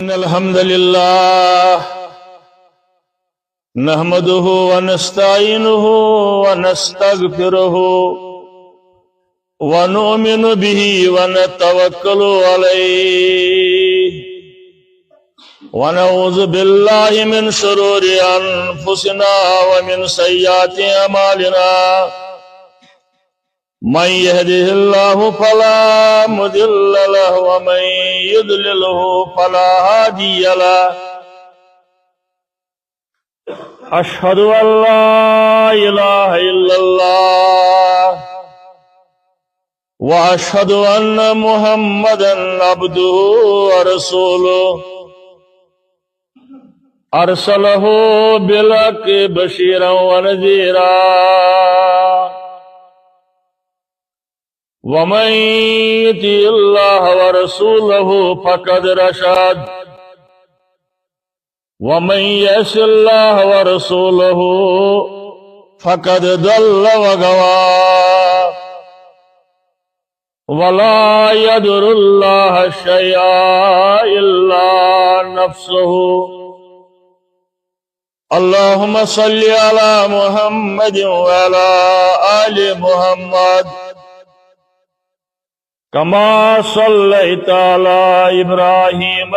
إن الحمد لله نحمده ونستعينه ونستغفره ونؤمن به ونتوكل عليه ونعوذ بالله من شرور أنفسنا ومن سيئات أعمالنا من يهده الله فلا مضل له ومن يضلله فلا هادي له أشهد أن لا إله إلا الله وأشهد أن محمدا عبده ورسوله أرسله بالحق بشيرا ونذيرا ومن يطع الله ورسوله فقد رشد ومن يعص الله ورسوله فقد ضل وغوى ولا يضر الله شيئا إلا نفسه اللهم صل على محمد وعلى آل محمد كما صليت على إبراهيم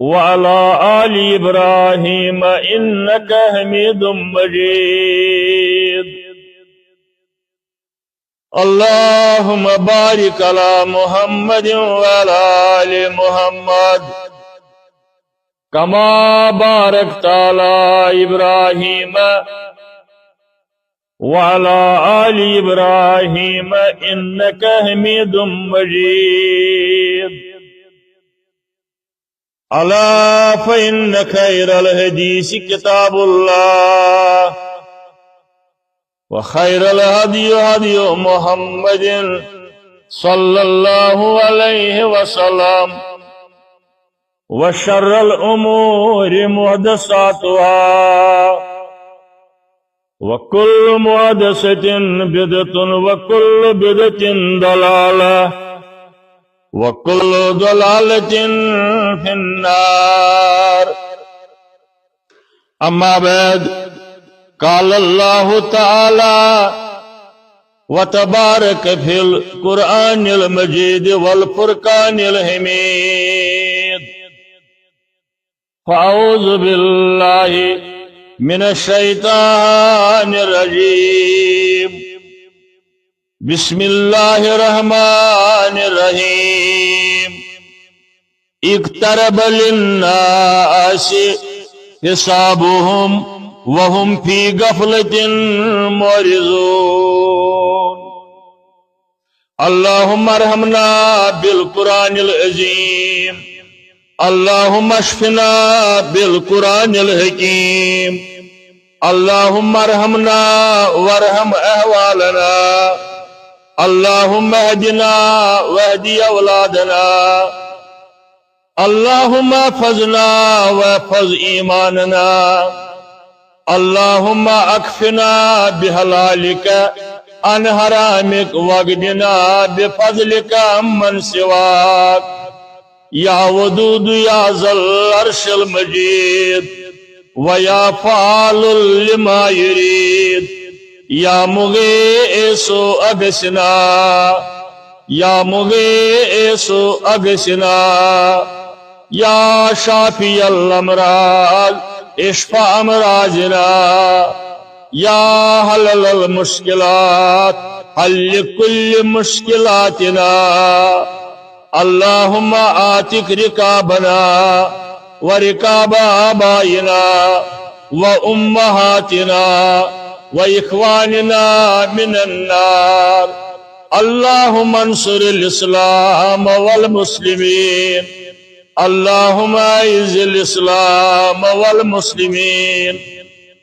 وعلى آل إبراهيم إنك حميد مجيد اللهم بارك على محمد وعلى آل محمد كما باركت على إبراهيم وعلى آل إبراهيم إنك حميد مجيد ألا فإن خير الحديث كتاب الله وخير الهدي هدي محمد صلى الله عليه وسلم وشر الأمور محدثاتها وكل محدثة بدعة وكل بدعة ضلالة وكل ضلالة في النار أما بعد قال الله تعالى وتبارك في القرآن المجيد والفرقان الحميد فأعوذ بالله من الشيطان الرجيم بسم الله الرحمن الرحيم اقترب للناس حسابهم وهم في غفلة معرضون اللهم ارحمنا بالقرآن العظيم اللهم اشفنا بالقرآن الحكيم اللهم ارحمنا وارحم أهوالنا اللهم اهدنا واهدي أولادنا اللهم احفظنا واحفظ إيماننا اللهم أكفنا بحلالك عن حرامك واغننا بفضلك عمن سواك يا ودود يا ذا العرش المجيد ويا فعال لما يريد يا مغيث أغثنا يا مغيث أغثنا يا شافي الأمراض اشفى أمراضنا يا حلل المشكلات حل كل مشكلاتنا اللهم آتك ركابنا وركاب آبائنا وأمهاتنا وإخواننا من النار اللهم انصر الإسلام والمسلمين اللهم أعز الإسلام والمسلمين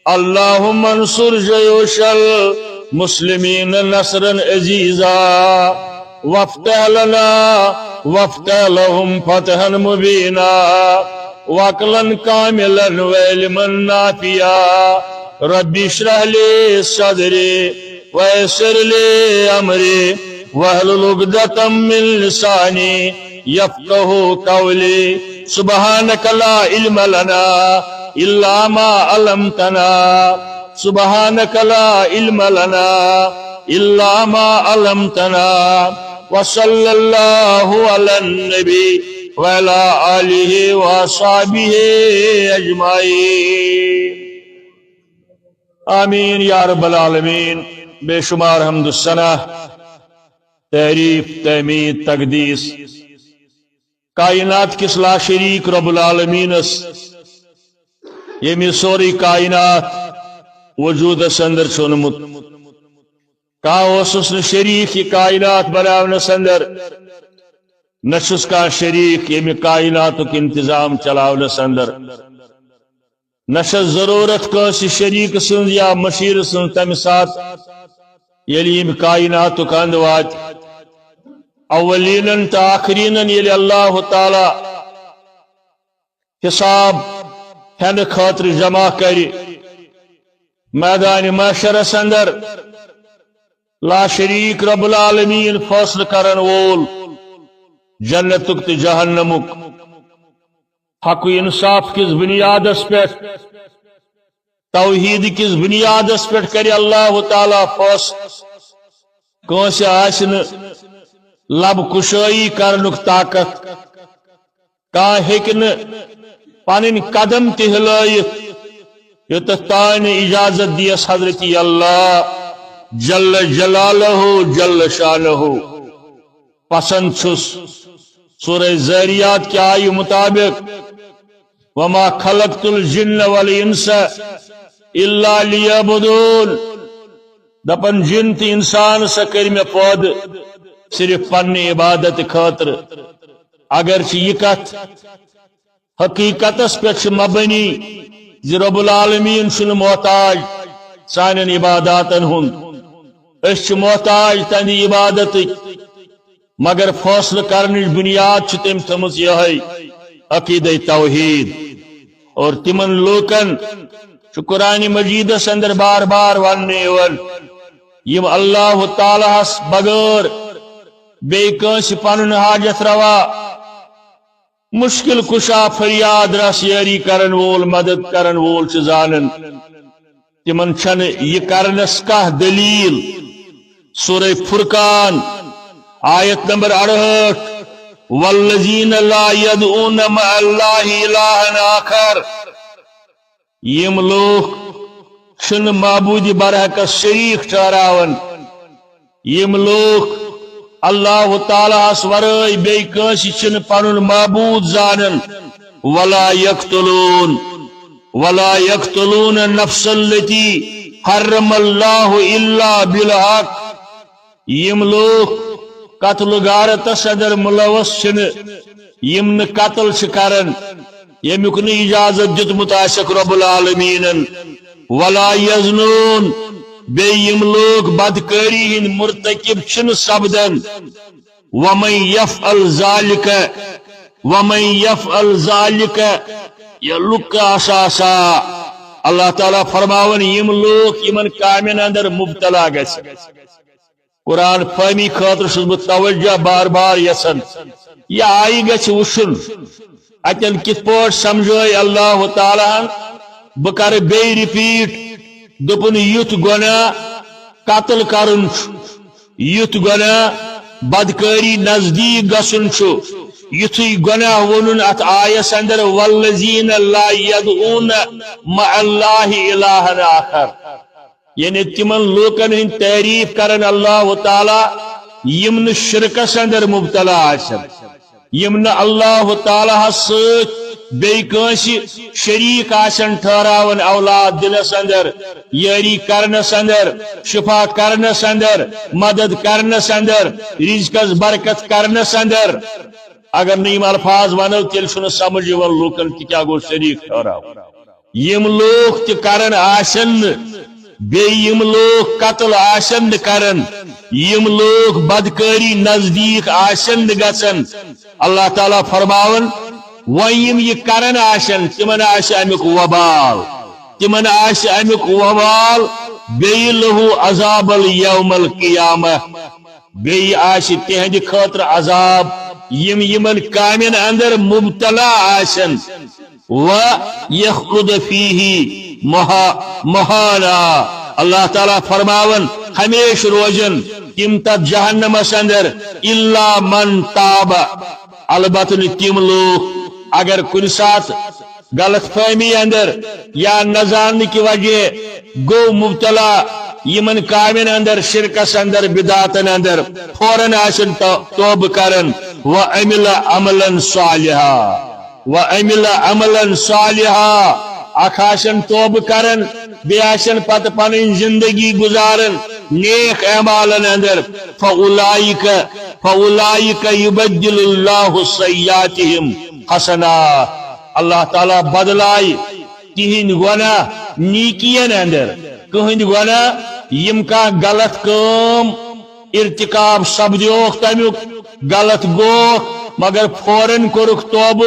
اللهم انصر جيوش المسلمين نصرا عزيزا وافتح لنا وافتح لهم فتحا مبينا وعقلا كاملا وعلما نافعا ربي اشرح لي صدري ويسر لي امري واحلل عقدة من لساني يفقهوا قولي سبحانك لا علم لنا إلا ما علمتنا سبحانك لا علم لنا إلا ما علمتنا وصلى الله على النبي وعلى آله وصحبه أجمعين آمین یا رب العالمین بے شمار حمد الثنا تعریف تحمید تقدیس کائنات کس لا شریک رب العالمین یمی سوری کائنات وجود اندر چونمت کس شریک یہ کائنات بناونس اندر نشس کا شریک یمی کائنات انتظام چلاونس اندر نش ضرورت کس شریک سن یا مشیر سن تم سات یلی کائنات کند وات اولین تا آخرین یلی اللہ تعالی حساب ہن خاطر جمع کری میدان محشر اندر لا شریک رب العالمین فصل کرن وول جنتک تو جہنمک حق و انصاف کس بنیاد پہ توحید کس بنیاد پہ کرے اللہ تعالی فصل کنس آسن لب کشائی کرنک طاقت کان ہیکن پنن قدم تہ ہلائت یوت تان اجازت دیس حضرت اللہ جل جلالہ جل شانہ پسند چھس سورہ ذاریات کے آئی مطابق وما خلقت الجن والانس الا لیعبدون دپن جن تی انسان سکر میں پود صرف پنی عبادت خاطر اگرچہ یہ کت حقیقت پہ مبنی زی رب العالمین چھ محتاج سانن عباداتن ہند اس محتاج تہند عبادت مگر فیصلہ کرنے بنیاد چھ تم تھمز یہ عقیدہ توحید اور تمن لوکن چھ قرآن مجید اندر بار بار وننے یم اللہ تعالی بغیر بے کنس پنن حاجت روا مشکل کشا فریاد رس یاری کرن وول مدد کرن وول چھ زانن تمن چھن یہ کرنس کا دلیل سورہ فرقان آیت نمبر 68 والذین لا يدعون مع اللہ الہا آخر یم لوگ چھن معبود برحق شریک ٹھہراون یم لوگ اللہ تعالی اس ورائے بے کنس چھن پنن معبود زانن ولا يقتلون النفس التي حرم اللہ الا بالحق یم لوگ قتل غارت صدر ملوث چھن یم قتل کرن یمیک اجازت دتمت آسک رب العالمین ولا یزنون بے یم لوگ بدکاری ہند مرتکب چھن سبدن ومن یفعل ذالک یلک اساسا اللہ تعالیٰ فرماون یم لوگ یمن کامن اندر مبتلا گژھِ قرآن فہمی خاطر چھس بہ توجہ بار بار یسن یہ آئی گژھِ وچھن اتن کت پٲٹھۍ سمجھٲے اللہ تعالیٰ بہ کر بے رپیٹ دپن یُتھ گناہ قتل کرن یُتھ گناہ بدکاری نزدیک گژھن یُتھُے گناہ ونن ات آیس اندر والذین لا يدعون مع اللہ الہا آخر یعنی تمن لوکن ہند تعریف کرن اللہ تعالی یم شرکس اندر مبتلا آسن یم اللہ تعالی ست بے کنسی شریک آسن ٹھہراون اولاد دلس اندر یاری کرنس اندر شفا کرنس اندر مدد کرنس اندر رزقس برکت کرنس اندر اگر نیم الفاظ ونو تیل چھن سمجھ یوان لوکن کہ کیا گو شریک ٹھہراون یم لوگ تہ کرن آسن بے یم لوگ قتل آسن کرن یم لوگ بدکاری نزدیک آسن گژھن اللہ تعالیٰ فرماون ویم یہ کرن آسن تمن آس امیک وبال تمن آس امیک وبال بی لہو عذاب الیوم القیامہ بی آس تہند خاطر عذاب یمن کامن اندر مبتلا آسن و یخلد فیہ مہانا اللہ تعالیٰ فرماون ہمیشہ روزن تم تب جہنمس اندر الا من تاب البتہ تم لوگ اگر کن سات غلط فہمی اندر یا نزان کی وجہ گو مبتلا یمن کامن اندر شرکس اندر بدعتن اندر فوراً آسن توب کرن وعمل عملا صالحا اخاشن توب کرن بیاشن پت پن زندگی گزارن نیک اعمالن اندر فاولائک یبدل اللہ سیئاتہم حسنات اللہ تعالیٰ بدلائی تہند گناہ نیکین اندر کہند گناہ یم کا غلط کام ارتکاب سپدیوک تمیک غلط گوک مگر فوراً کورک توب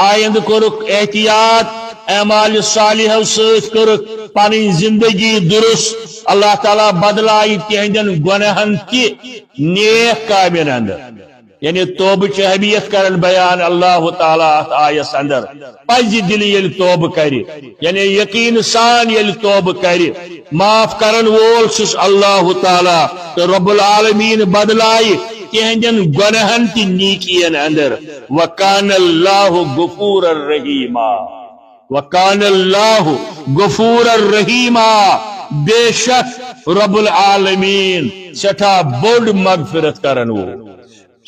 آئند کورک احتیاط اعمال صالحہ ست کورک پنن زندگی درست اللہ تعالیٰ بدلائی تہندن گناہن تی نیک کامن اندر یعنی توب اہمیت کرن بیان اللہ تعالیٰ آیس اندر پز دل یل توب کری یعنی یقین سان یل توب کری معاف کرن وول چھس اللہ تعالیٰ تو رب العالمین بدلائی تہندن گناہن تی نیکین اندر وکان اللہ غفور الرحیما وکان اللہ غفور الرحیما بے شک رب العالمین سٹھا بوڑ مغفرت کرن وول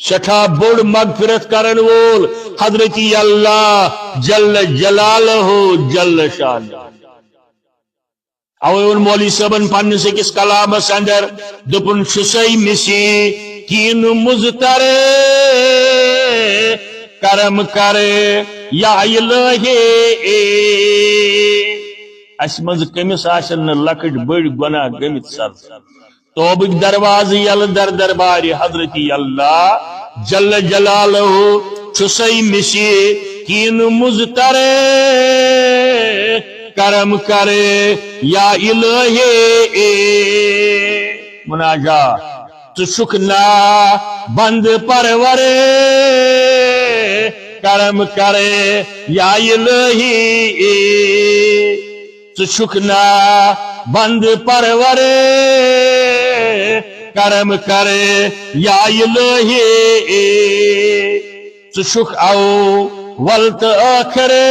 سٹھا بوڑ مغفرت کرن وول حضرت اللہ جل جلالہ جل شان او مولوی صاحبن پنس اکس کلامس اندر دپن شسی مسی کین مزتر کرم کرے یا الہی اس مز کمس آسن لکٹ بڑ گناہ گمت سر توبک دروازی یل در درباری حضرت اللہ جل جلالہ چھسی مسی کین مزتر کرم کرے یا الہی مناجات تو شکنا بند پرورے کرم کرے یا الہی تو شکنا بند پرورے کرم کرے یا الہی تو شک او ولت آخرے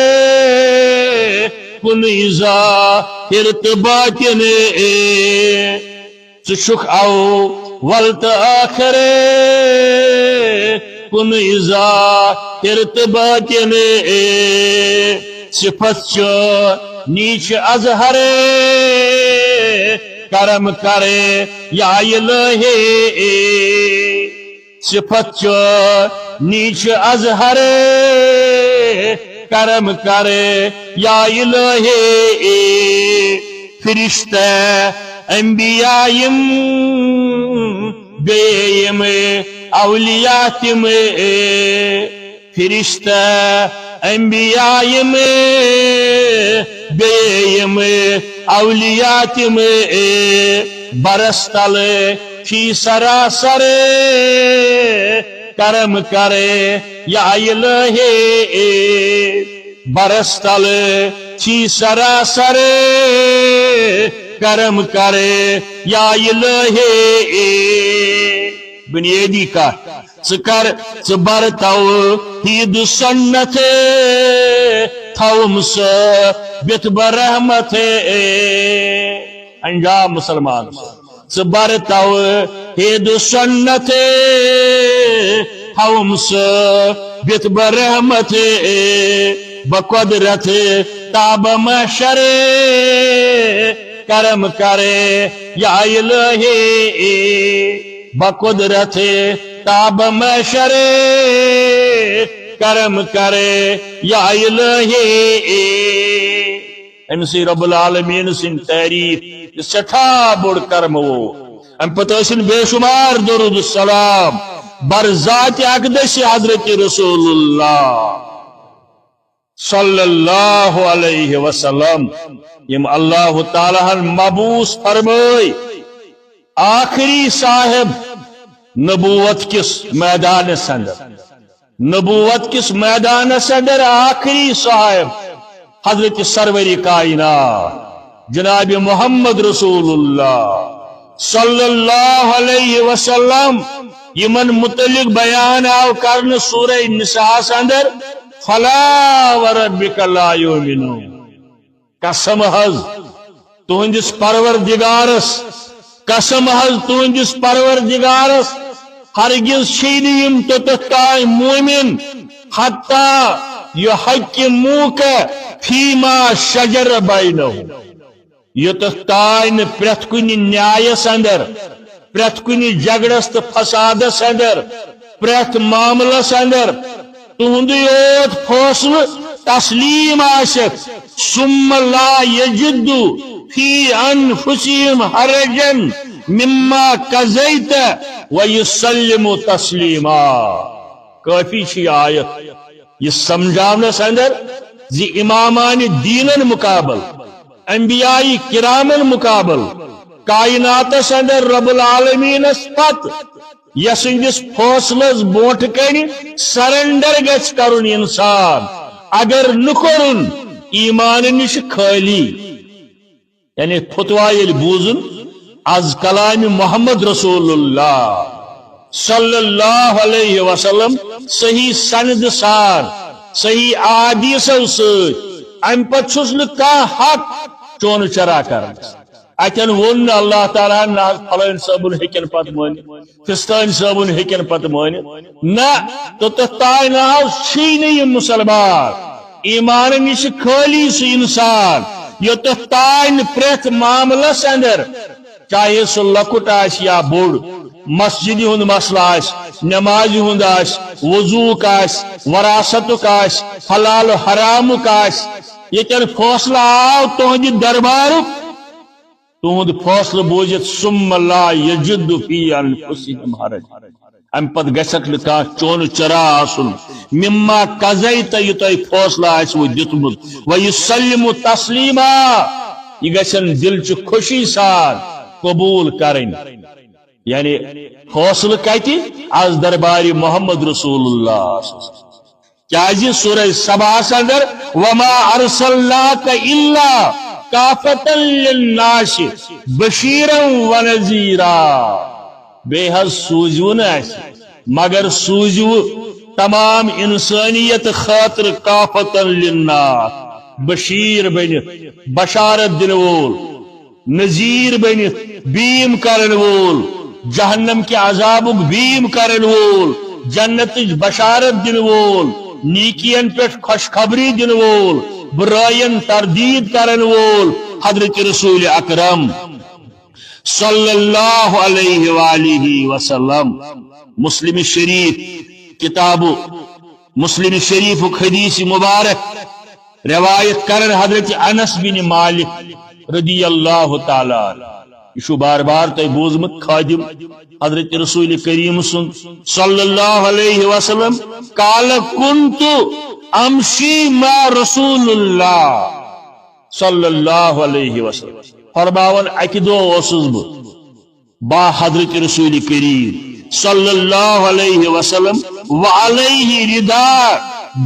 کن ظاہر باطن تو شک او ولت آخرے کن ظاہر باطن صفت چو نیچ ازہرے کرم کرے یا الہی صفت چو نیچ ازہرے کرم کرے یا الہی فرشتہ انبیاء بیم اولیاء تم فرشتہ انبیاء بیم اولیاء تم برستل فی سراسر کرم کرے یا الہی برستل فی سراسر کرم کرے یا الہی بنیادی کا ذکر زبر توحید سنت تھوم ثابت برحمت انجام مسلمان زبر توحید سنت تھوم ثابت برحمت بقدرت تاب محشر کرم کرے یا الہی بقدرت تاب محشر کرم کرے یا الہی امسی رب العالمین سن تعریف سٹھا بڑ کرم وہ ام پتاسن بے شمار درود السلام بر ذات اقدس حضرت رسول اللہ صلی اللہ علیہ وسلم یم اللہ تعالیٰ مبعوث فرمائی آخری صاحب نبوت کس میدان سندر نبوت کس میدان اندر آخری صاحب حضرت سروری کائنات جناب محمد رسول اللہ صلی اللہ علیہ وسلم یمن متعلق بیان آو کرن سورہ نساء اندر فلا وربک لا یؤمنون قسم حض تہندس پروردگارس قسم حض تہندس پروردگارس ہرگز چھینیم توتتائے مومن حتی یحکموک فیما شجر بینہم یوتتائے پرت کنی نیائس اندر پرت کنی جگڑس تو فسادس اندر پرت معاملس اندر تہند یوت فیصل تسلیم آسک ثم لا یجد فی انفسہم حرجا مما قضیت ویسلم تسلیما کافی چھ آیت یہ سمجھاونس اندر زی امامان دینن مقابل انبیاء کرامن مقابل کائنات اندر رب العالمین پت یسندس فیصلس بوٹ کن سرنڈر گھ کرن انسان اگر نکرن ایمان نش خالی یعنی فتوا یل بوزن از کلام محمد رسول اللہ صلی اللہ علیہ وسلم صحیح سند سان صحیح آدیسو ست ام پت چھس نہ حق چون چرا کرن اتن ون اللہ تعالیٰ نہ فلان صابن ہکن پت مون فستان صابن ہکن پت مون نہ تو تائے نہ چھ مسلمان ایمان نش خالی سہ انسان یوت تائے پریت معاملس اندر چاہے سہ لکٹ آس یا بوڑ مسجد ہند مسئلہ آس نماز ہند آس وضوک آس وراثتک آس حلال حرامک آس یتن فیصلہ آو تہند دربارک تہند فیصلہ بوزت ثم لا یجد فی انفسہم حرج ام پت گژھک نہ چون چرا آسن مما قضیت یہ تہ فیصلہ آسو دتمت ویسلم تسلیما یہ گژھن دل چ خوشی سان قبول کریں یعنی فیصلہ کتی از دربار محمد رسول اللہ کیا سورہ سبا اندر وما ارسلناک الا کافتا للناس بشیرا ونذیرا بے حض سوزو مگر سوزو تمام انسانیت خاطر کافتا للناس بشیر بنت بشارت دن وول نذیر بنت بیم کرن وول جہنم کے عذابک بیم کرن وول جنت بشارت دن وول نیکین پہ خوشخبری دن وول برائن تردید کرن وول حضرت رسول اکرم صلی اللہ علیہ وآلہ وسلم مسلم شریف کتاب مسلم شریف حدیث مبارک روایت کرن حضرت انس بن مالک رضی اللہ تعالی یہ بار بار تہ بوزمت خادم حضرت رسول کریم صلی اللہ علیہ وسلم قال کنت امشی ما رسول اللہ صلی اللہ علیہ وسلم فرماون اکی دو اوسس با حضرت رسول کریم صلی اللہ علیہ وسلم وعلیہ رداء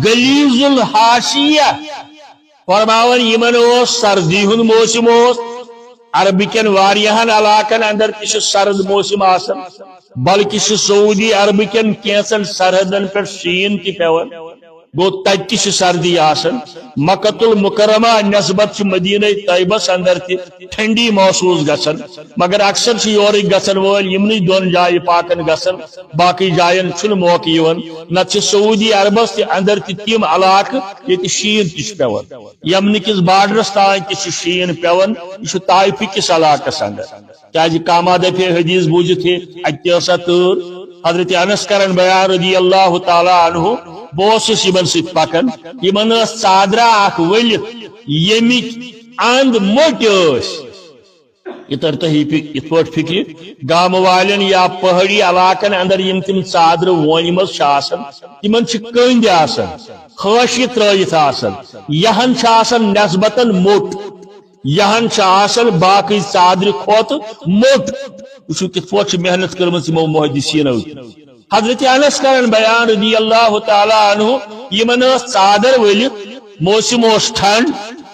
غلیظ الحاشیہ فرماون یمن اوس سردی ہند موسم اوس عربکن واریہن علاقن اندر تش سرد موسم آسن بلکہ سعودی عربکن کینسن سرحدن پر شین تی پیون گو تت سردی آسن مکۃ المکرمہ نسبت مدینہ طیبس اندر تی ٹھنڈی محسوس گسن مگر اکثر یور گسن ول یمنی دون جائے پاکن گسن باقی جائن چھن موقع یون نت سعودی عربس اندر تم علاقہ یہ شین تش پیون یمن کس بارڈرس تان تہ شین پیون یہ طائف کس علاقہ اندر کیا کاما دفع حدیث بوجھت اتہ تور حضرت انس کرن بیان رضی اللہ تعالی عنہ بوسس یمن ست پکن یمن ژادرا اخ ولت یمک اند موٹ یہ ترتہ ات پہ فکر گام والن یا پہاڑی علاقن اندر یم تم ژادر وونہ مز تمن کند خاشی ترائت یہن نسبتاً موٹ یہن باقی ژادر کھوت موٹ وچو کت پہ محنت کرم محدثینو حضرت انس کرن بیان رضی اللہ تعالی عنہ یمن ژادر ولت موسم ٹھنڈ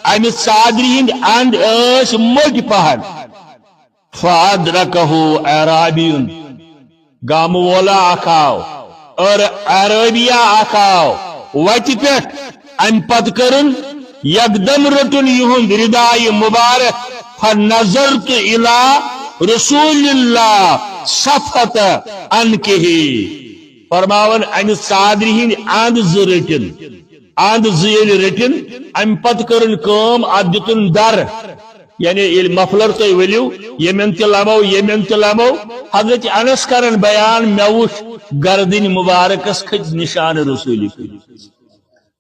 امہ ژادر ہند اند موٹ پہن فادرکہ اعرابی گام وولا اکھاو اور عربیہ اکھاو وتہ پہ ام پت کرن یکدم رٹن یہند ردائی مبارک فنظرت الى رسول اللہ صفحت انکہ فرماون ام ژادر ہند اند رٹن اند زیل رٹن ام پت کرن کام اد دتن در یعنی مفلر تو ولو یمن تہ لمو حضرت انس کرن بیان مے وچھ گردن مبارکس کھت نشان رسول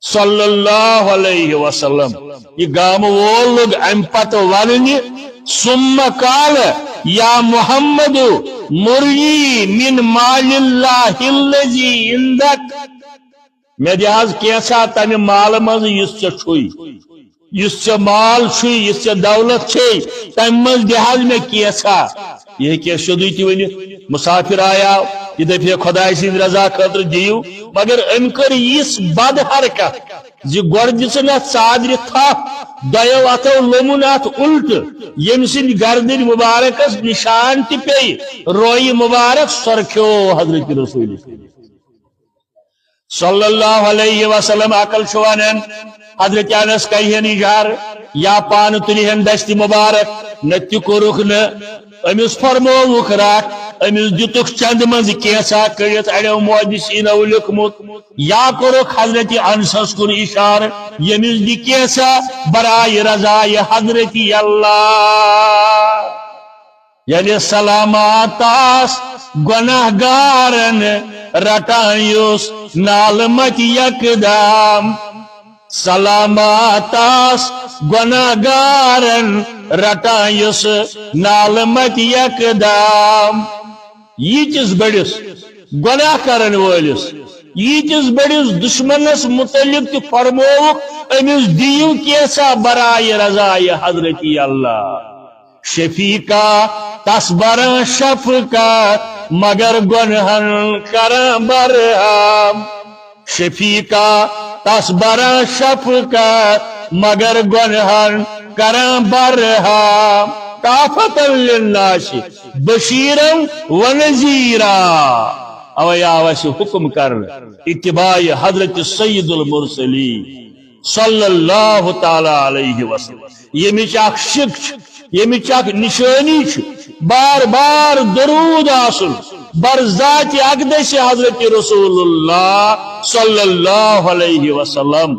صلی اللہ علیہ وسلم یہ گام وول لوگ ام پت وننہ ثم قال یا محمد مرنی من مال اللہ الذی عندک میں دہاز کیسا تمہ مال مز اس چھوئی اس مال چھوئی اس دولت چھوئی تم مز دہاز میں کیسا یہ کیا شدوی تی ونی مسافر آیا یہ دفعہ خدای سند رضا خاطر دیو مگر ام کر اس بد حرکت زی گوڑ دسن ات ژادر تھپ دیو اتو لومن ات الٹ یم سند گردن مبارکس نشان تہ پی روئی مبارک سرکھو حضرت رسول صلی اللہ علیہ وسلم عقل شوانن حضرت انس کہین اجار یا پان تلہن دست مبارک نت کورک ن امس فرموک رات امس دتک چند مز کیسا کرت اڑو محدثینو لکھمت یا کورک حضرت انسس کن اشار یمس دی کیسا برائے رضائے حضرت اللہ یعنی سلامات گناہ گارن رٹان یس نالمت یکدام سلامات گناہ گارن رٹان یس نالمت یکدام یتس بڑس گناہ کرن ولس یتس بڑس دشمنس متعلق تہ فرموک امس دیو کیسا برائے رضائے حضرت اللہ شفیقہ تصبر شفقت مگر گنہن کرم برہم شفیقہ تصبر شفقت مگر گنہن کرم برہم کافتا للناس بشیرا و نذیرا اوی آواز حکم کر اتباع حضرت سید المرسلین صلی اللہ تعالی علیہ وسلم یہ مچاک شک یہ مچاک نشانی بار بار درود آسن بر ذات اقدس حضرت رسول اللہ صلی اللہ علیہ وسلم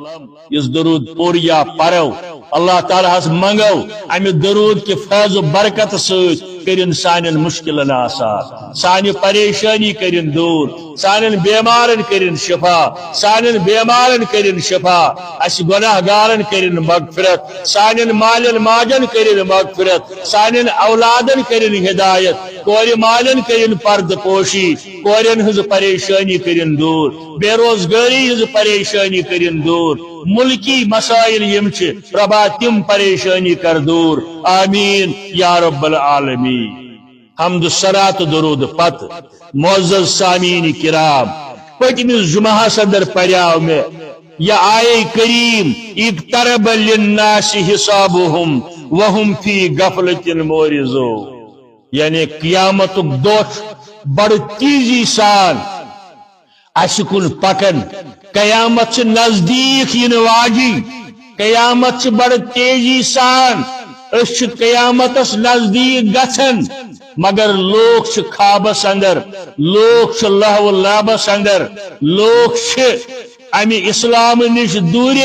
اس درود پوریا پرو اللہ تعالیٰ ہس منگو امی درود کی فیض و برکت سوچ کرن سانن مشکلن آسان سانی پریشانی کرن دور سانن بیمارن کرن شفا سانن بیمارن کرن شفا اس گناہ گارن کرن مغفرت سانن مالن ماجن کرن مغفرت سانن اولادن کرن ہدایت کوری مالن کرن پرد پوشی کورین ہز پریشانی کرن دور بے روزگاری ہز پریشانی کرن دور ملکی مسائل یم چھ ربا تم پریشانی کر دور آمین یا رب العالمین حمد صلاۃ درود پت معزز سامعین کرام پتمس جمعہ صدر پریاو میں یا آئے کریم اقترب للناس حسابهم وهم فی غفلۃ معرضون یعنی قیامت دوش بڑ تیزی سان اشکن پکن قیامت سے نزدیک ین واجی قیامت سے بڑ تیزی سان اس قیامت نزدیک گھن مگر لوگ خوابس اندر لوگ لہو لابس اندر لوگ امی اسلام نش دور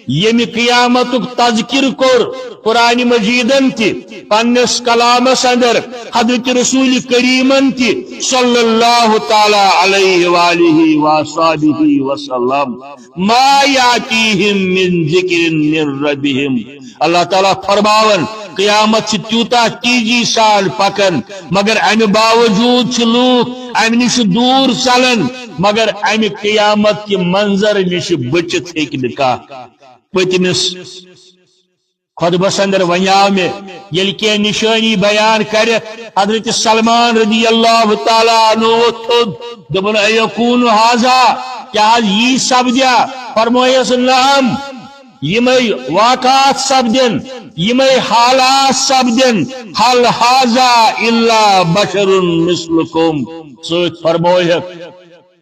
یم قیامت تذکر کور قرآن مجیدن تی پنس کلامس اندر حضرت رسول کریمن تی صلی اللہ تعالی علیہ وآلہ وآصحابہ وسلم ما یاتیہم من ذکر من ربہم اللہ تعالیٰ فرماون قیامت تیوتا تیزی سال پکن مگر ام باوجود لوگ ام نش دور چلن مگر ام قیامت کی منظر نش بچت ہیک نکا پتمس خطبس اندر ونیاو میں یل کی نشانی بیان کر حضرت سلمان رضی اللہ تعالی عنہ تھود دبن ایکون حاضا کیا یہ سبدیا فرمایس نعم یمئی واقعات سپدن یمئی حالات سپدن حل حاضا الا بشر مثلکم سوچ فرمویک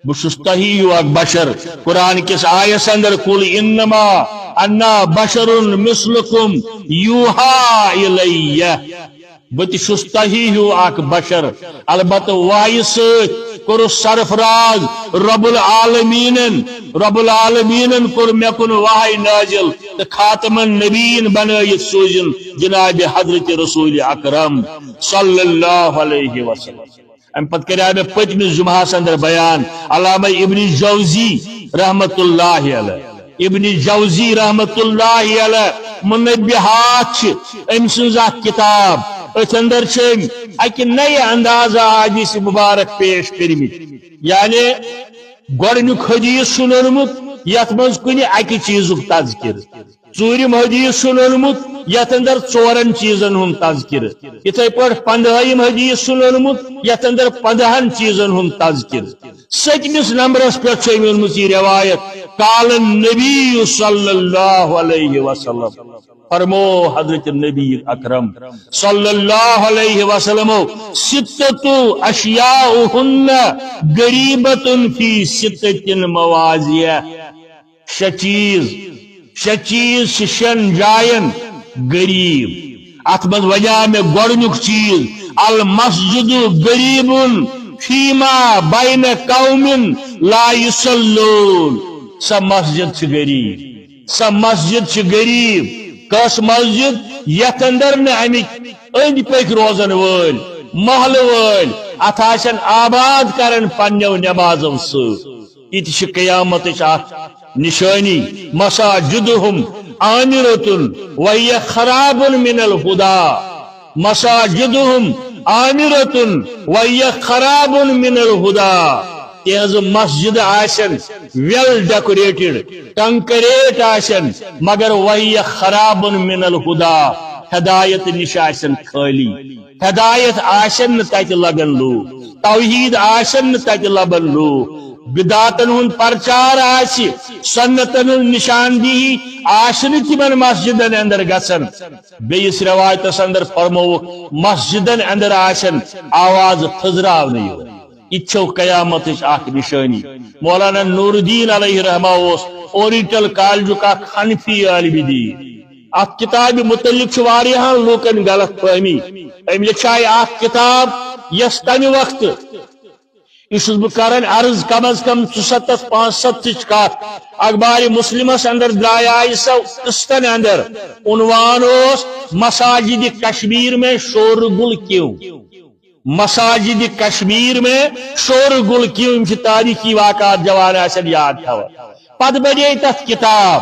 بشس تہی اک بشر قرآن کس آیس اندر قل انما انا بشر مثلکم یوحا الی بتشس تہی اک بشر البتہ وائی سوچ کور سرفراز رب العالمین کور مے کن وحی نازل تو خاتم النبیین بنائیت سوزن جناب حضرت رسول اکرم صلی اللہ علیہ وسلم ام پت کریا میں پتم جمعہ اندر بیان علامہ ابن جوزی رحمت اللہ علیہ ابن جوزی رحمت اللہ علیہ منبہات ام سنز کتاب ات اندر اکہ نئے اندازہ حدیث مبارک پیش کرمت یعنی گۄڈنیُک حدیث سنونمت یت مز کن اکہ چیزک تذکر ژوٗرِم حدیث سنونمت یت اندر ژورن چیزن ہند تذکر اتھے پہ 15ہم حدیث سنونمت یت اندر 15 چیزن ہند تذکر 7مس نمبرس پہ ونمت یہ روایت قال النبی صلی اللہ علیہ وسلم فرمو حضرت نبی اکرم صلی اللہ علیہ وسلم ستۃ اشیاء غریبۃ فی ستۃ مواضع شچیز شن جائن غریب ات مز وجہ میں گۄڈنیُک چیز المسجد غریب فیما بین قوم لا یصلون سا مسجد غریب کس مسجد یت اندر امک اند پک روزن ول محل ول ات آباد کرن پنو نمازو ست قیامت نشانی مساجدهم عامرة وهي خراب من الهدى مساجدهم عامرة وهي خراب من الهدى تہذ مسجد آسن ویل ڈیکوریٹڈ کنکریٹ آسن مگر وهي خراب من الهدى ہدایت نش آسن خالی ہدایت آسن تت لگن لو توحید آسن تت لبن لو بداتن ہند پرچار آسی سنتن نشاندہی آسن تمن مسجدن اندر گسن بیس روایتس اندر فرموک مسجدن اندر آسن آواز تھزراونی اچھو قیامت اخ نشانی مولانا نور الدین علیہ رحمہ اورینٹل کالجک اخ حنفی عالم دین ات کتاب متعلق واریاہن لوکن غلط فہمی ام لکھائے اخ کتاب یس تمہ وقت یہ بہت عرض کم از کم 74-75 کت اخبار مسلمس اندر درائے سو قسطن اندر عنوان مساجد کشمیر میں شور گل کیوں مساجد کشمیر میں شور گل کیوں تاریخی واقعات جوان آسن یاد تھا پت بنے تت کتاب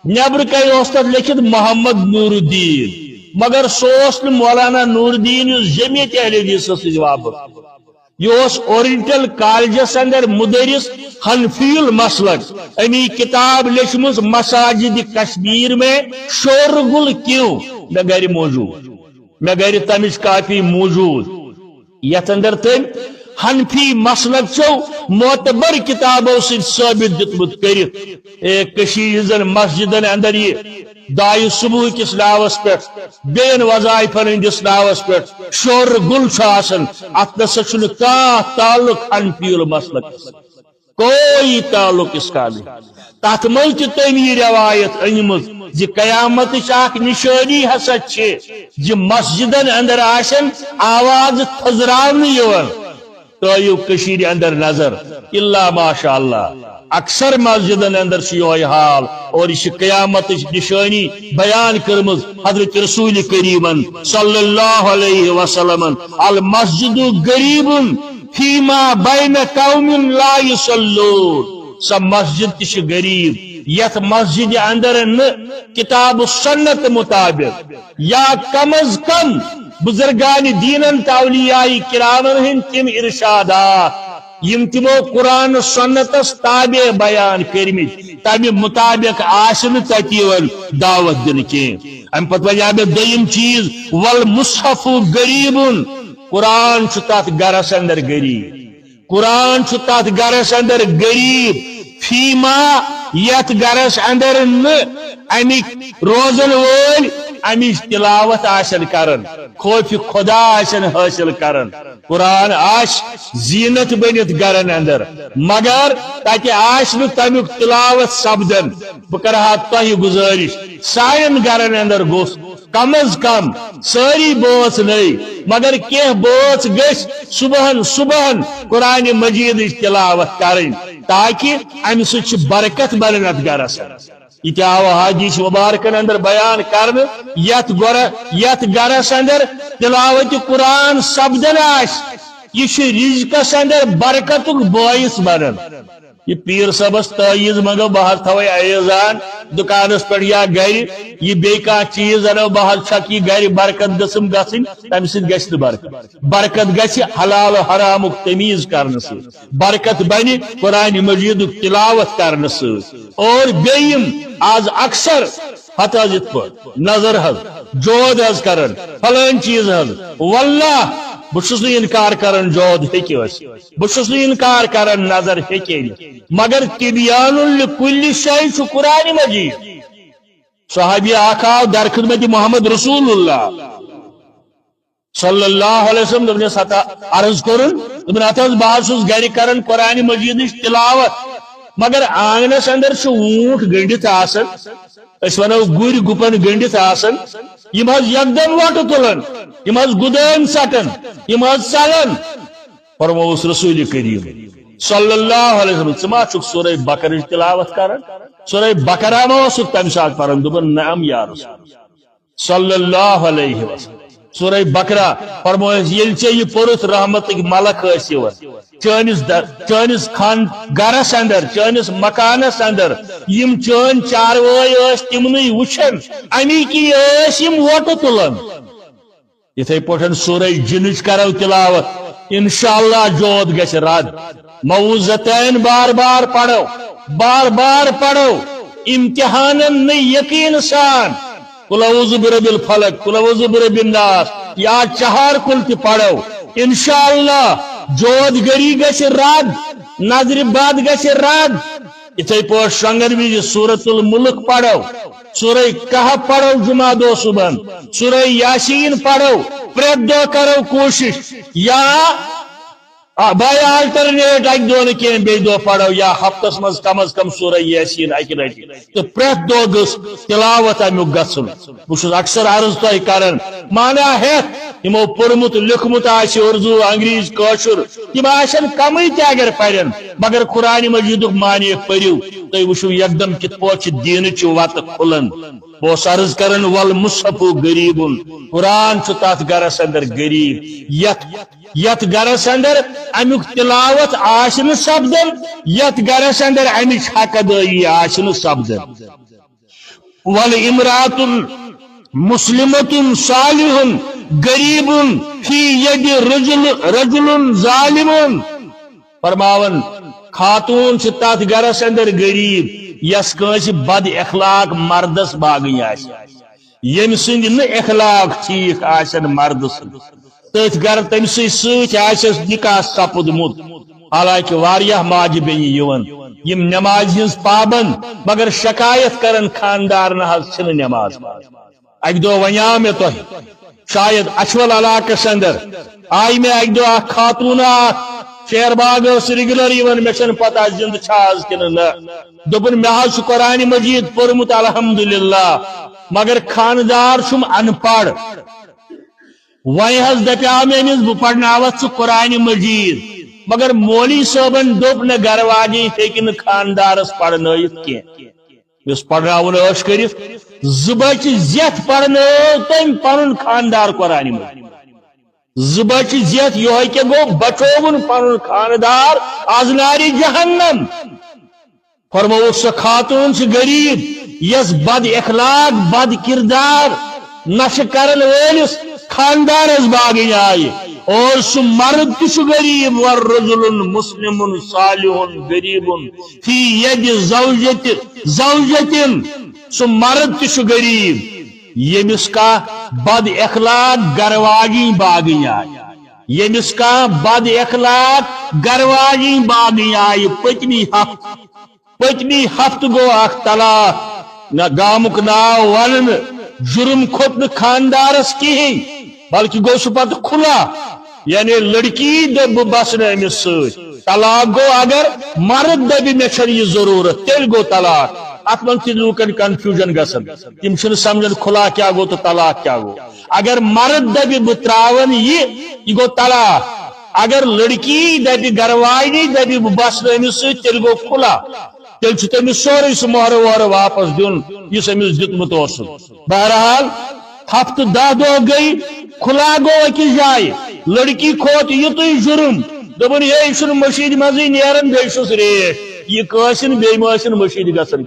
نبر کن تک لکھت محمد نور الدین مگر سوس مولانا نور الدین جمعیت اہل حدیث وابستہ یہ اورینٹل کالجس اندر مدرس حنفی المسلک امی کتاب لکھمت مساجد کشمیر میں شور گل کیوں میں گھر موجود میں گھر تمچ کافی موجود یت اندر تم حنفی مسلک چو معتبر کتابوں سے ثابت دتمت کرزن مسجدن اندر یہ دائیں صبح کس ناوس پہ بین وظائفن ہندس ناوس پہ شور گل ات نسا تعلق حنفی المسلک کوئی تعلق اس کا نہیں تات مل تم یہ روایت انمت زی قیامت اخ نشانی ہسا زی مسجدن اندر آسن آواز تھزراونی تو کشیر اندر نظر الا ماشاء اللہ اکثر مسجدن اندر یہ حال اور یہ قیامت نشانی بیان کرمز حضرت رسول کریم صلی اللہ علیہ وسلم المسجد غریب فیما بین قوم لا یصلون سا مسجد تش غریب یت مسجد اندر کتاب سنت مطابق یا کم از کم بزرگان دینن اولیاء کرامن ہند تم ارشادات یم تمو قرآن سنتس تابع بیان کرمت تمہ مطابق آسن تتیون دعوت دن کی ام پتہ وجہ دویم چیز والمصحف غریب قرآن تات گرس اندر غریب قرآن تات گرس اندر غریب فیما یت گرس اندر امک روزن ول امچ تلاوت آسن کرن خوف خدا آسن حاصل کرن قرآن آش زینت بنت گرن اندر مگر تاکہ آش نو تمیک تلاوت سپدن بکرہا تہ گزارش سائن گرن اندر گوس کم از کم ساری بوس نہیں مگر کی بوس گش صبحن صبحن قرآن مجید تلاوت کریں تاکہ ام سچ برکت بنت گرس یہ آو حدیث مبارکن اندر بیان کرن یت گرس اندر تلاوت قرآن سپدن آس یہ رزقس اندر برکت باعث بنن یہ پیر صبس تعیز منگو بہت تھوئی ایزان دکانس پر یا گھر یہ بیکا چیز انو بہت چھکی گھر برکت گسم گسن تم سید گشت برکت گش حلال و حرام تمیز کرنے سے برکت بنی قرآن مجید تلاوت کرنے سے اور بیم آج اکثر حتی جت پر نظر حض جود حض کرن فلان چیز حض واللہ بچس انکار کرن جود ہیکیوس بچس انکار کرن نظر ہیکی مگر تبیان لکل شیء چھ قرآن مجید صحابی آقا در خدمت محمد رسول اللہ صلی اللہ علیہ وسلم دبن ستا عرض کرن دبن اتاز بحث گھر کرن قرآن مجید تلاوت مگر آنگنس اندر چھ اونٹ گنڈت آسن اس ونو گر گپن گنڈت آسن یم حض یکدم وٹ تلن یم حض گدین سٹن یم حض چلن فرموس رسول کریم صلی اللہ علیہ وسلم ثما چھ سورہ بقرہ تلاوت کرن سورہ بقرہ ما وسط تم ساتھ پرن دبن نعم یا رسول صلی اللہ علیہ وسلم سورہ بقرہ فرموس یل چھ یہ پرت رحمت ملک ٲسِو چانس خان گرس اندر چانس مکانس اندر یم چان چاروٲے ٲسۍ تمنٕے وٕچھان امی کی ٲسۍ یم ووٹہٕ تُلان یتھے پٲٹھۍ سورہ جنٕچ کرو تلاوت انشاءاللہ جود گژھِ رد موعظتین بار بار پڑھو امتحانن نہ یقین سان قل اعوذ برب الفلق قل اعوذ برب الناس یا چہار کل تہ پڑھو انشاءاللہ جود گری گژھِ رد نظر بد گژھِ رد اتھے پٲٹھۍ شۄنگن وِزِ سورۃ الملک پڑھو سورہ کہف پڑھو جمعہ دۄہ صبحن سورہ یاسین پڑھو پرٛٮ۪تھ دۄہ کرو کوشش یا بائی آلٹرنیٹ اک دۄہ نہٕ کینٛہہ بیٚیہِ دۄہ پڑھو یا ہفتس منٛز کم از کم سورہ یاسین اکہِ لٹہِ تہٕ پرٛٮ۪تھ دۄہ گٔژھ تلاوت امیُک گژھُن بہٕ چھُس اکثر عرض تۄہہِ کران مانا ہیتھ یمو پوٚرمُت لیوٗکھمُت آسہِ اردو انگریز کٲشُر تِم آسن کمٕے تہِ اگر پرن مگر قرآن مجیدُک معنی پٔرِو تُہۍ وٕچھِو یکدم کِتھ پٲٹھۍ چھِ دیٖنٕچہِ وتہٕ کھُلان بہٕ اوسُس عرض کران والمصحف غریٖبُن قرآن چھُ تتھ گرس اندر غریٖب یتھ گرس اندر امیُک تلاوت آسہِ نہٕ سپدان یتھ گرس اندر امِچ حق ادٲیی آسہِ نہٕ سپدان والامرأة مسلمة صالح غریب فی ید رجل ظالم فرماون خاتون چھ تاتھ گرس اندر غریب یس کٲنٛسہِ بد اخلاق مردس باغی آسہِ یم سٕنٛدۍ نہٕ اخلاق ٹھیک آسن مرد سٕنٛدۍ تٔتھۍ گر تٔمسٕے سۭتۍ آسٮ۪س نکاح سپُدمُت حالانکہ واریاہ ماجہِ بیٚنہِ یِوان یم نماز ہٕنٛز پابند مگر شکایت کرن خاندار نہ حظ چھنہٕ نماز اکہِ دۄہ ونیاو مےٚ تۄہہِ شاید اچھول علاقس اندر آئی میں اکہِ دۄہ اکھ خاتون اکھ شیر باغ ٲس ریگولر یِوان مےٚ چھنہٕ پتہ زندٕ چھا حظ کِنہٕ نہ دوٚپُن مےٚ حظ چھُ قرآن مجید پوٚرمُت الحمدللہ مگر خاندار چھُم ان پڑھ وۄنۍ حظ دپیاو مےٚ أمِس بہٕ پرناوتھ ژٕ قرآن مجید مگر مولوی صٲبن دوٚپ نہٕ گرٕ واجِنۍ ہیٚکہِ نہٕ خاندارس پرنٲیِتھ کینٛہہ یُس پرناوُن ٲس کٔرِتھ زٕ بچہِ زیٹھ پرنٲو تٔمۍ پنُن خاندار قرآن مجید زٕ بچہِ زیٹھ یِہوے کیٛاہ گوٚو بچووُن پنُن خاندار آز نارِ جہنم فرمووُکھ سۄ خاتون چھِ غریٖب یس بد اخلاق بد کردار نشہٕ کرن وٲلِس خاندارس باغی آیہِ اور سو مرد تش غریب والرجل مسلم صالح غریب فی ید زوجت سو مرد تش غریب یمس کا بد اخلاق گرواگی باغی آئی یمس کا بد اخلاق گرواگی باغی آئی پتمی ہفت گو اخ طلاق نہ گامک ناو ون جرم کھوت نہ خاندارس کہیں بلکہ گو سہ پتہ کھلا یعنی لڑکی دب بس نا امس ست طلاق گو اگر مرد دبی مے چھ یہ ضرورت تیل گو طلاق ات من تہ لوکن کنفیوژن گژھان تم چھ سمجھن کھلا کیا گو تو طلاق کیا گو اگر مرد دبی بہ تراون یہ گو طلاق اگر لڑکی دبی گرواجی دبی بہ بس نا امس ست تیل گو کھلا تیل چھ تمس سورے سہ مہر وہر واپس دین اس امس دتمت اوس بہرحال ہفتہ 10 دہ گئی کھلا گو اکس جائے لڑکی کھوت یت جرم دپن یہ چھ مشید مزے نیران بیس ریٹ یہ قاسن بی ماسن مشید گژھن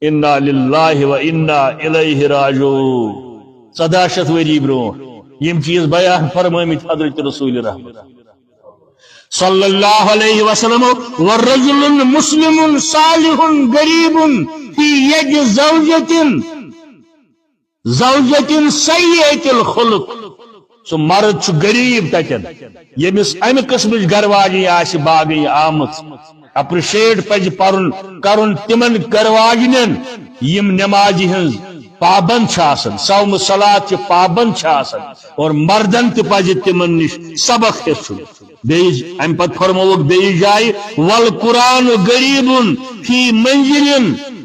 انا للہ و انا الیہ راجعون 1400 ؤری برو یم چیز بیان فرمائمت حضرت رسول رحمت صلی اللہ علیہ وسلم والرجل مسلم صالح غریب فی ید زوجت سیئۃ الخلق سو مرد چھ غریب تتن یمس امہ قسم گرواجی آس باغی آمت اپریشیٹ پز کرن تمن گرواجنن یم نماز ہنز پابند آسان صوم صلات پابند آسان اور مردن تہ پز تمن نش سبق ہیچھن بیس ام پت فرموک بیس جائے والقرآن غریب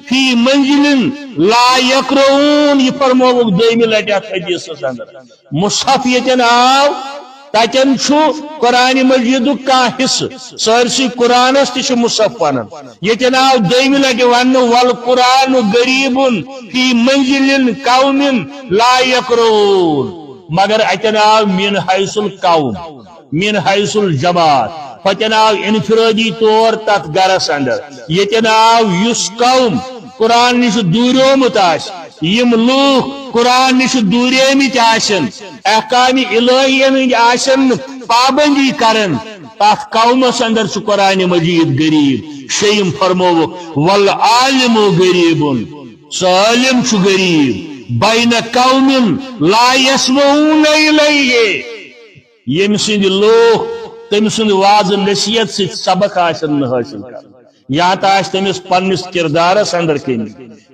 فی منزل لا یقرؤون یہ فرموک دویمہ لٹہ ات حدیث اندر مصحف یتن آو تتن چھو قرآن مجید کا حصہ سرسی قرآنس تہ مصحف ونان یتن آو دویمہ لٹہ ون والقرآن غریب فی منزل قوم لا یقرؤون مگر اتن آو من حیث القوم من حیث الجماعت فتن آو انفرادی طور تک گرس اندر یتن آو یس قوم قرآن نش دوریومت آس یم لوگ قرآن نش دوریمت آسن احکام الہین آسن پابندی کرن تات قومس اندر چھ قرآن مجید غریب شیم فرمو والعالم غریب سالم چھ غریب بین قوم لا یسمعون الیہ یم سند لوگ تم سند واض نصیحت سے سبق آسن حاصل کر یا تو تمس پنس کردارس اندر کن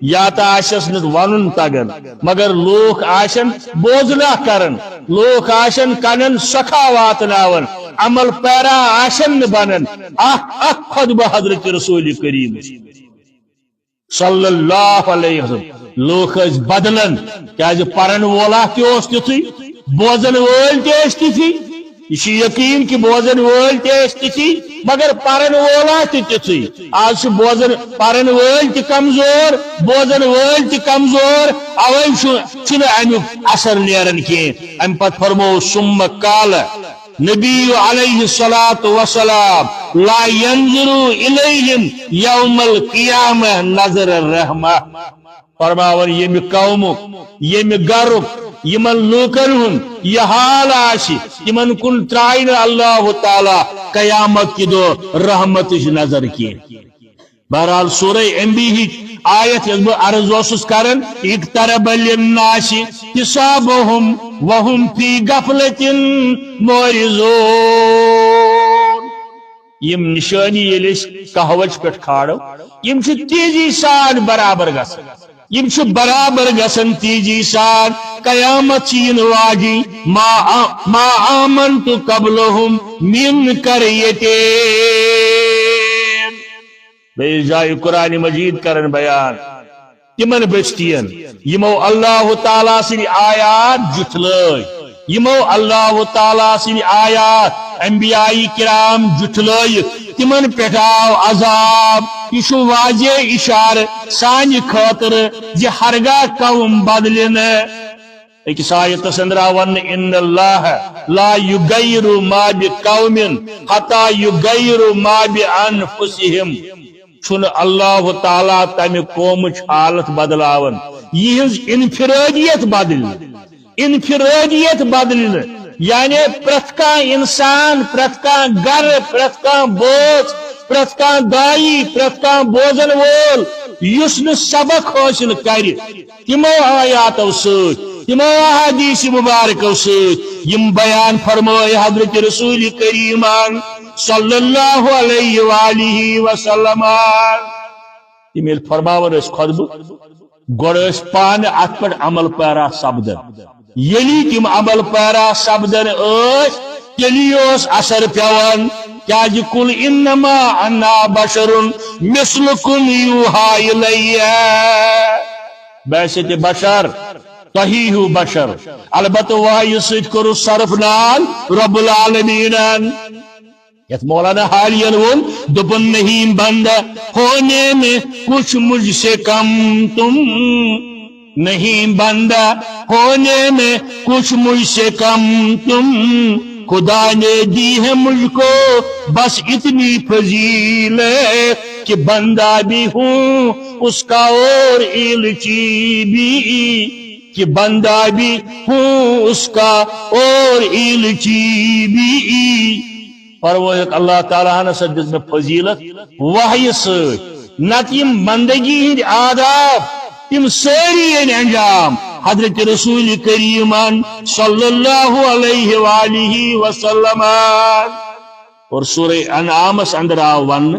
یا تو ون تگان مگر لوگ آسن بوزنہ کرن لوگ آسن کنن سخا واتناون عمل پیرا آسن بنن اخ خود بہ حضرت رسول کریم صلی اللہ علیہ وسلم لوگ بدلن کیا پرن وولا تھی بوزن وول تھی یہ یقین کہ بوزن وول تھی مگر پرن وولا تھی آج بوزن پرن وول تہ کمزور بوزن وول تہ کمزور اوے چھن امیک اثر نیران کی ام پت فرمو ثم قال نبی علیہ الصلاۃ والسلام لا ينظر الیہم یوم القیامہ نظر الرحمہ فرماون یم قوم یم گرک یمن لوکن ہن یہ حال آشی یمن کن ترائن اللہ تعالی قیامت کی دو رحمت نظر کی بہرحال سورہ انبیاء آیت عرض وسوس کرن اقترب للناس حسابهم وهم فی غفلۃ معرضون یم نشانی یلس کہوچ پٹ کھاڑو یم چھ تیزی سان برابر گژھن یم چھ برابر گژھن تیزی سان قیامت چین واجی ما آمنت قبلهم من قریتین بے جائے قرآن مجید کرن بیان تمن بستین یمو اللہ تعالیٰ سن آیات جٹھلائے یمو اللہ تعالیٰ سن آیات انبیاء کرام جٹھلائے تمن پٹاو عذاب یہ واضح اشار سان خاطر زی ہرگاہ قوم بدلن ایک آیت سندرا ون ان اللہ لا یغیر ما بقوم حتی یغیر ما بانفسہم چھن اللہ تعالیٰ تمہ قوم حالت بدلاون یہ انفرادیت بدل یعنی پرت انسان پرت گر پرت بوز پرت دائی پرت بوزن وول یس ن سبق حاصل کر تمو آیاتو تمو احادیث مبارکو یم بیان فرمائے حضرت رسول کریم صلی اللہ علیہ وآلہ وسلم تم فرماون خطبہ گوڑ پان ات پہ عمل پیرا سپدن یلی تم عمل پیرا سپدن تیلی اثر پیوان کیا کل انما انا بشر مثلکم یوحا الیہ بیست بشر تہی ہو بشر البتہ وحی سید کرو صرف نال رب العالمین یت مولانا حالیہ ون دپن نہیں بندہ ہونے میں کچھ مجھ سے کم تم نہیں بندہ ہونے میں کچھ مجھ سے کم تم خدا نے دی ہے مجھ کو بس اتنی فضیلت کہ بندہ بھی ہوں اس کا اور ایلچی بھی کہ بندہ بھی ہوں اس کا اور ایلچی بھی فرمائے اللہ تعالیٰ نے سجد میں فضیلت وحی سے نتیم بندگی ہند آداب تم ساری انجام حضرت رسول کریم صلی اللہ علیہ وآلہ وسلم اور سورہ انعام اندر آون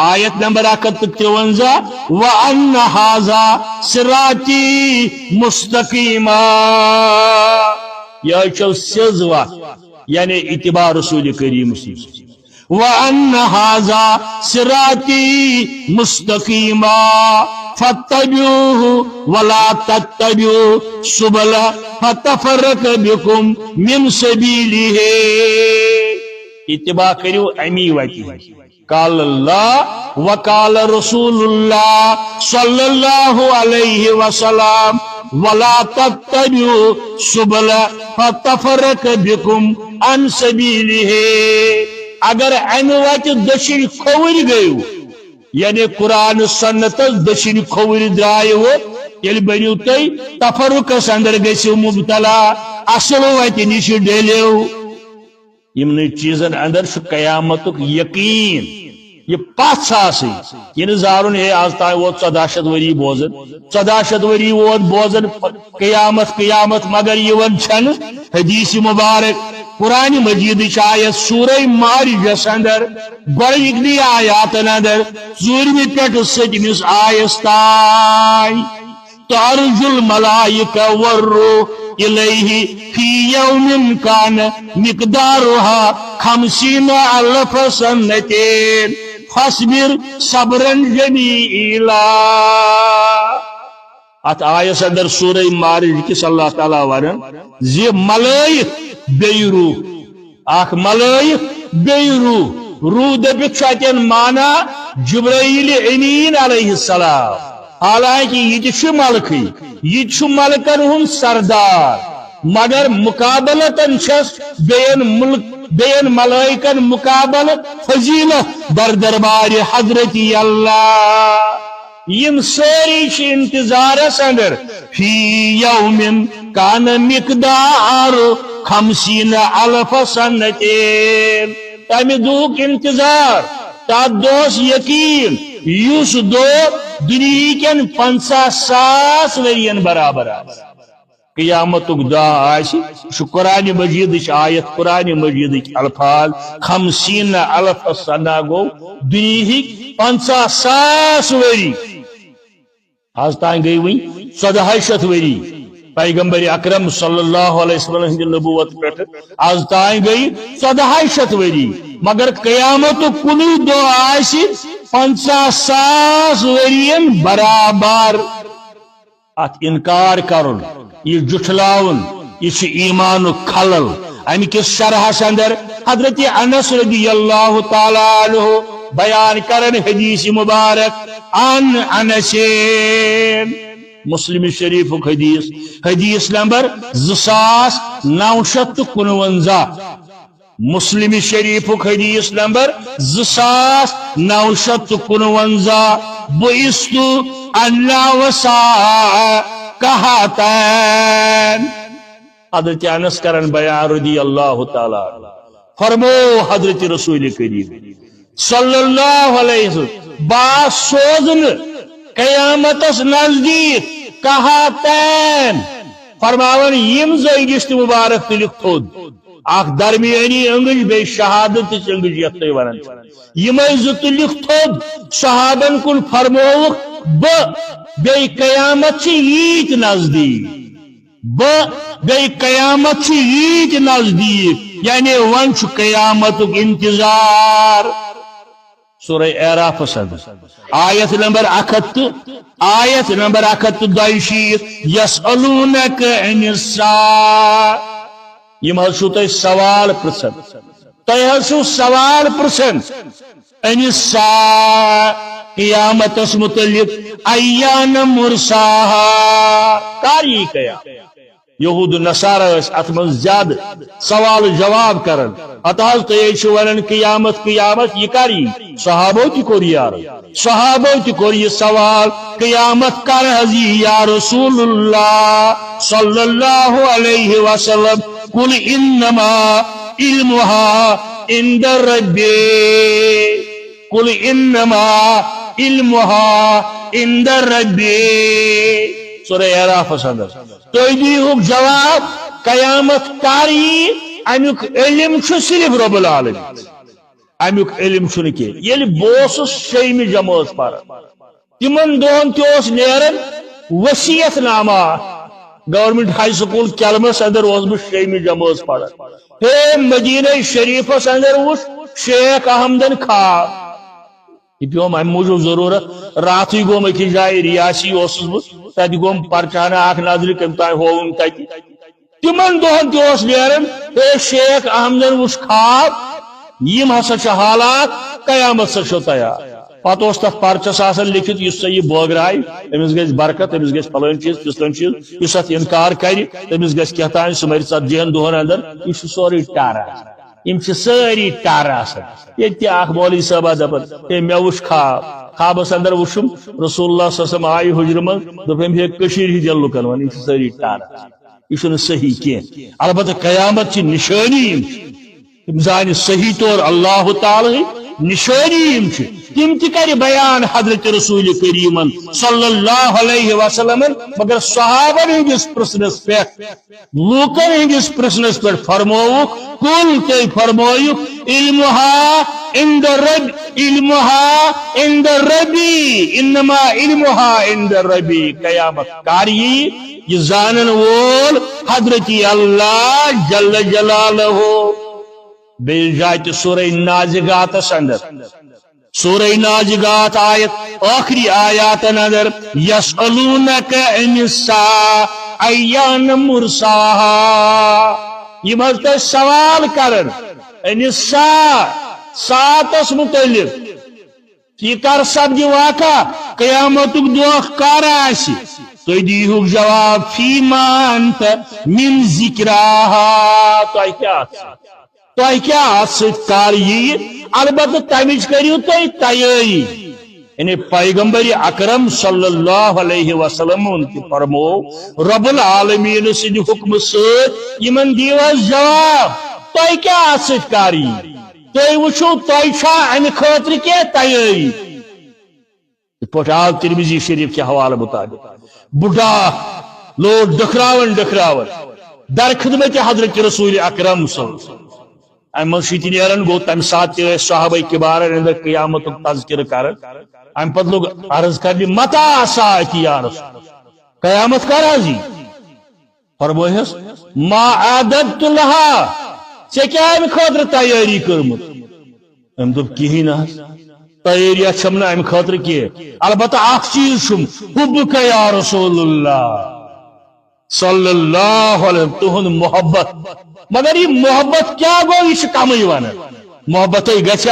آیت نمبر 153 وَأَنَّ هَذَا صِرَاطِي مُسْتَقِيمًا یہ چھو سزوا یعنی اتباع رسول کریم وَأَنَّ هَذَا صِرَاطِي مُسْتَقِيمًا فَاتَّبِعُوهُ وَلَا تَتَّبِعُوا السُّبُلَ فَتَفَرَّقَ بِكُمْ مِنْ سَبِيلِهِ اتباع کریو امی وتی قال اللہ وقال رسول اللہ صلی اللہ علیہ وسلم ولا تتبعوا السبل فتفرق بكم عن سبیلہ اگر امی وتی دشن کھوور گئیو یعنی قرآن سنت دشن کھوور درائیو یل بنیو تی تفرق اندر گسیو مبتلا اصل وتی نش ڈیلیو یمن چیزن اندر قیامت یقین یہ پس آسی یہ زارن ہے آج تائیں وہ 14 وری بوزن 14 وری وہ بوزن قیامت مگر یہ ون چھن حدیث مبارک قرآن مجید آیت سورہ معارج اندر گوڑی اگلی آیات اندر زورمی پیٹ سجمس آیستائی تعرج الملائکہ والروح الیہ فی یوم کان مقدارها 50,000 سنتین فاصبر صبرا جمیلا ات آیس اندر سورہ معارج کس اللہ تعالیٰ ورن زی ملائک بی روح آخ ملائک بی روح دبک شاید مانا جبرائیل امین علیہ السلام حالانکہ یہ ملکی یہ ملکن ہم سردار مگر مقابلتن چھس بین ملائکن مقابلت فضیلت در دربار حضرت اللہ یم ساری انتظار اندر فی یوم کان مقدار 50,000 سنتین تمہ دہک انتظار تات دوس یقین یوس دو دنیا کن 50,000 ورین برابر قیامت دہ آسی قرآن مجید آیت قرآن مجید الفاظ 50,000 سنہ گو دنیا 50,000 وری آج تائیں گئی وی 1400 وری پیغمبر اکرم صلی اللہ علیہ وسلم کی نبوت پیٹھ آج تائیں گئی 1400 وری مگر قیامت کنو دو آسی 50,000 ورین برابر ات انکار کرن یہ جٹلاون یہ ایمان خلل ام کس شرح اندر حضرت انس رضی اللہ تعالی عنہ بیان کرن حدیث مبارک عن انس مسلم شریف حدیث نمبر 2959 مسلم شریف حدیث نمبر 2959 بئستو اللہ وسا کہاتین حضرت انس کرن بیان رضی اللہ تعالی فرمو حضرت رسول کریم صلی اللہ علیہ وسلم با سوزن قیامتس نزدیک کہاتین فرماون یم زنگشت مبارک تلک تھود اخ درمیانی انگج بے شہادت انگج یت ونن یم تلک تھود صحابن کن فرموک بے قیامت ییت نزدیک بے قیامت ییت نزدیک یعنی ون قیامت انتظار سورہ اعراف سند آیت نمبر 122 یسألونک عن الساعة یم حضو تہ سوال پرسن تہ حضو سوال پرسن عن الساعة قیامتس متعلق ایان مرساها کاری قیامت یہود نصارہ ات من زیادہ سوال جواب کرن اتحاظ تو ونن قیامت قیامت یہ کری صحابو تی کور یار صحابو تی کور یہ سوال قیامت کر حضی یا رسول اللہ صلی اللہ علیہ وسلم قل انما علمها عند ربی قل انما علمها عند ربی سورہ اعراف سندر تو دیہوک جواب قیامت کاری امیک علم چھ صرف رب العالمین امیک علم چھ نکی یل بوسس شیمی جماعت پر تمن دون تیوس نیرن وصیت نامہ گورنمنٹ ہائی سکول کلمس اندر اس شیمی جماعت پر ہے مدینہ شریفس اندر اس شیخ احمدن خواب یہ پیوم ام موجود ضرورت راتی گوم اکی جائے ریاسی اوسس بس تاتی گوم پرچانا آکھ ناظری کمتائی ہوون تاتی تمن دہن تی اوس نیرن اے شیخ احمدن وش خواب یم ہسا چھ حالات قیامت سا چھو تیار پتہ اس تک پرچس آسن لکھت اس سے یہ بوگرائی امس گیس برکت امس گیس پلن چیز تسلن چیز اس ات انکار کری امس گیس کہتائیں سمری سات جہن دہن اندر یہ سوری ٹارا یم ساری ٹار یہ اخ مولوی صاحب دپان ہے مے وش خوابس اندر وشم رسول اللہ صلی اللہ علیہ وسلم آئی حجر من دپم ہے کشیر ہی دل لکن ون یہ ساری ٹار یہ صحیح کی البتہ قیامت کی نشانی زان صحیح طور اللہ تعالی نشانی تم تر بیان حضرت رسول کریم صلی اللہ علیہ وسلم مگر صحابن ہندس پرسنس پہ لوکن ہندس پرسنس پہ فرموک کل تی فرموک علمها عند رب علمها عند ربی انما علمها عند ربی قیامت کاری یہ زانن وول حضرت اللہ جل جلالہ بے جائے سورہ نازغات اندر سورہ نازغات آیت آخری آیات اندر یسألونک عن الساعة ایان مرساها یہ مجھتے سوال کرن عن الساعة ساعتس متعلق یہ کر سبدی واقع قیامتک دوخ کار آسی تو دیہوک جواب فیما انت من ذکراها تو کیا ستار یہ البتہ تمچ کریو تو تیاری یعنی پیغمبر اکرم صلی اللہ علیہ وسلم ان کی فرمو رب العالمین سے حکم سے یمن دیواز جواب تو کیا ستاری تو وچھو تو چھا ان خاطر کے تیاری پٹال ترمذی شریف کے حوالہ مطابق بڑھا لوگ ڈکراون در خدمت حضرت رسول اکرم صلی اللہ علیہ وسلم ام مشیتی نیرن گو تم ساتھ صحابہ کبار اندر قیامت تذکر کرن ام پت لوگ عرض کرنی متا ساعتی یا رسول قیامت کا راضی فرموہس ما عادت لها سے کیا ام خاطر تیاری کرمت ام دب کہی نہ تیاری اچھمنا ام خاطر کیے البتہ اخ چیز شم حبک یا رسول اللہ صلی اللہ علیہ وسلم تہن محبت مگر یہ محبت کیا گو یہ کم محبت گھس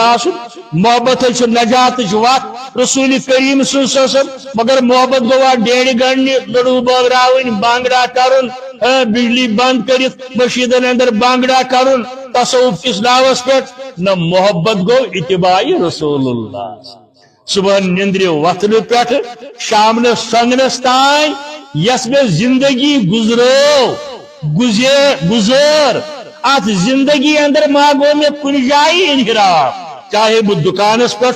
محبت نجات وقت رسول کریم صلی اللہ علیہ وسلم مگر محبت گوا ڈیڑ گنڈ لڑو بغراون بانگڑا کرن بجلی بند کرت مشیدن اندر بانگڑا کرن تصوف کس ناوس پہ نہ محبت گو اتباع رسول اللہ صبح نندر وتن پہ شام سنگنس تائیں یس میں زندگی گزرو گزر ات زندگی اندر ما گو میں کن جائے انحراف چاہے بہ دکانس پہ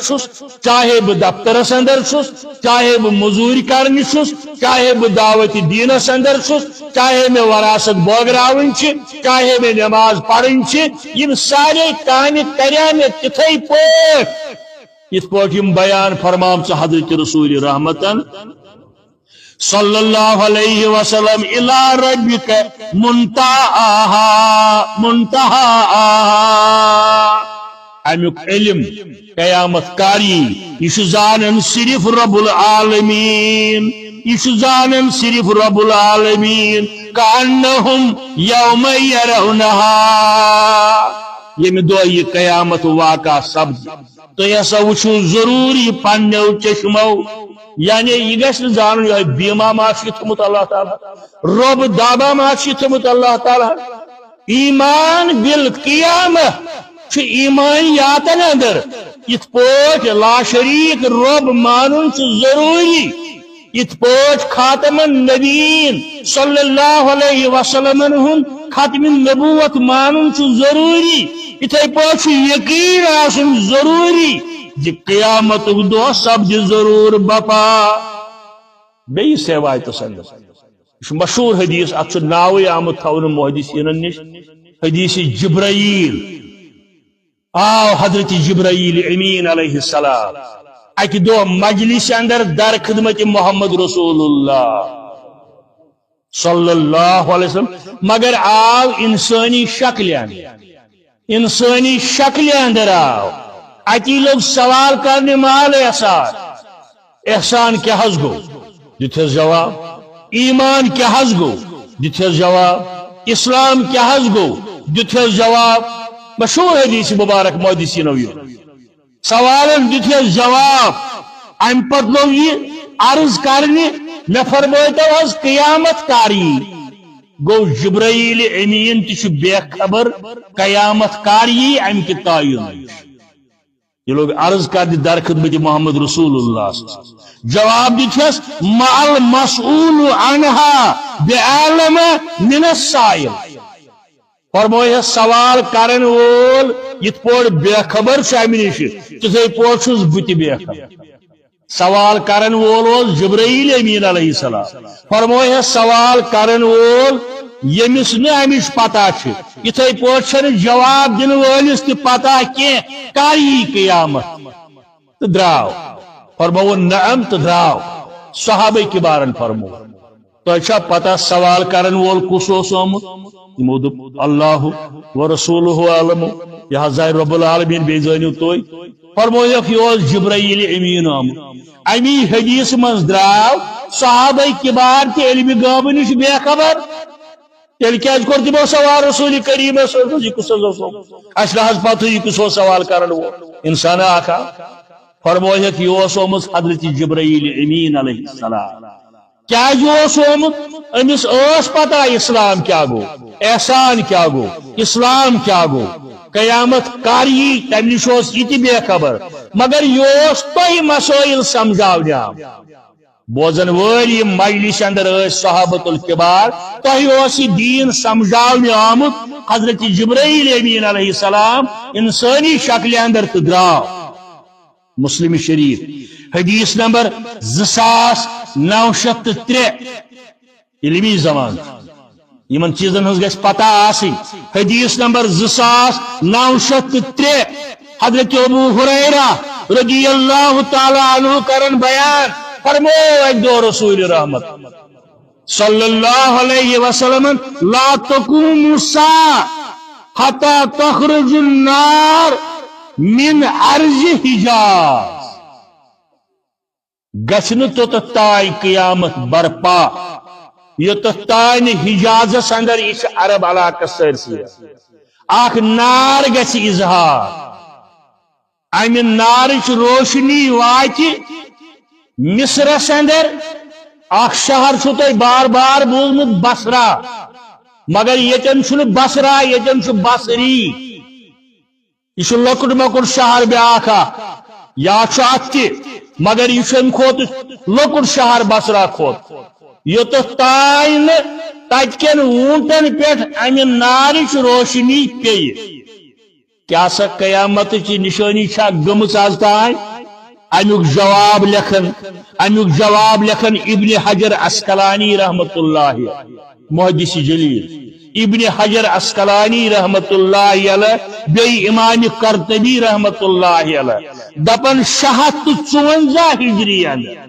چاہے بہ دفترس اندر چاہے بہ مزوری کرنی چاہے بہ دعوت دینس اندر چاہے میں وراثت بوگراون چاہے میں نماز پڑھن یم سارے کامہ کریا میں تتھے پٲٹھۍ یت پٲٹھۍ یم بیان فرمام حضرت رسول رحمتن صلی اللہ علیہ وسلم الی ربک منتہاہا امیک علم قیامت کاری یہ زانن صرف رب العالمین یہ زانن صرف رب العالمین کانہم یوم یرونہا یمہ دۄہ یہ قیامت واقع سپد تُہۍ ہسا وٕچھو ضروری پننیو چشمو یعنی یہ گھس زان یہ بیما معاشی تھمت اللہ تعالی رب دابا معاشی تھمت اللہ تعالی ایمان بالقیامہ ایمان یاتن اندر ات پوٹ لا شریک رب مانن ضروری ات پوٹ خاتم النبیین صلی اللہ علیہ وسلم ختم النبوت مانن ضروری اتھے پوٹ یقین آسن ضروری جی قیامت دہ سپد ضرور بپا بیس روایتس اندر یہ مشہور حدیث ات ناوے آمت تھون محدثین نش حدیث جبرائیل آو حضرت جبرائیل امین علیہ السلام اک دہ مجلس اندر در خدمت محمد رسول اللہ صلی اللہ علیہ وسلم مگر آو انسانی شکل اندر آو اتی لوگ سوال کرنے مال احسان کیا حض گو دتھس جواب ایمان کیا حض گو دتھس جواب اسلام کیا حض گو دتھس جواب مشہور حدیث مبارک محدثین سوالن دتھس جواب ام پت لوگ یہ عرض کرنے میں فرمائیتا حض قیامت کاری گو جبرائیل امین تش بے خبر قیامت کاری ام کی تعین یہ لوگ عرض کر دی در خدمت محمد رسول اللہ جواب دیتھس مال مسئول عنہا بعالم من السائل فرمویا سوال کرن وول یت پور بے خبر شامنش تتھے پور چھس بت بے خبر سوال کرن وول جبرائیل امین علیہ السلام فرمویا سوال کرن وول یمس نہ امش پتہ اتھے پوچھن جواب دن ولس تہ پتہ کی کاری قیامت تو دراو فرمو نعم تو دراو صحابہ کبارن فرمو تو اچھا پتہ سوال کرن وول کس اوس آمت یمو دوپ اللہ و رسولہ عالم یہ ظاہر رب العالمین بے زانیو توئی فرمویک یہ جبرائیل امین آمت امی حدیث من دراو صحابہ کبار تے علم غیب نش بے خبر تیل کیا کور تمو سوال رسول کریم صلی اللہ علیہ وسلم اسلح پتہ یہ کس سوال کرن وہ انسان آخا فرمویا کہ یہ اومت حضرت جبرائیل امین علیہ السلام کیا جو اومت امس اس پتہ اسلام کیا گو احسان کیا گو اسلام کیا گو قیامت کاری تم نش یہ بے خبر مگر یہ تہ مسائل سمجھاونے بوزن ولی مجلس اندر صحابت الکبار تہ دین سمجھاونے آمت حضرت جبرائیل امین علیہ السلام انسانی شکل اندر تو دراو مسلم شریف حدیث نمبر 2903 علمی زمان یمن چیزن ہز گژھِ پتہ آسن حدیث نمبر 2903 حضرت ابو ہریرہ رضی اللہ تعالی عنہ کرن بیان فرمو ایک دو رسول رحمت صلی اللہ علیہ وسلم لا تقوم الساعة حتى تخرج النار من عرض حجاز گچن تو تائی قیامت برپا یہ تو تائی حجاز اندر اس عرب علاقہ سرسی آخ نار گچ اظہار امن نارچ روشنی واچی مصر اندر اخ شہر چھو تو بار بار بولمت بصرہ مگر یتن چھو بصرہ یتن چھو بصری یہ لکڑ مکڑ شہر بیاکھا یا چھو اتی مگر یہ کھوت لکڑ شہر بصرہ کھوت یوت تائن تتکن اونٹن پہ امہ نارچ روشنی پی کیا سا قیامت چی نشانی چھا گمس آز تائیں امیک جواب لکھن ابن حجر عسقلانی رحمت اللہ محدث جلیل ابن حجر عسقلانی رحمت اللہ علیہ بی امام قرطبی رحمت اللہ علیہ دپن 654 ہجری اندر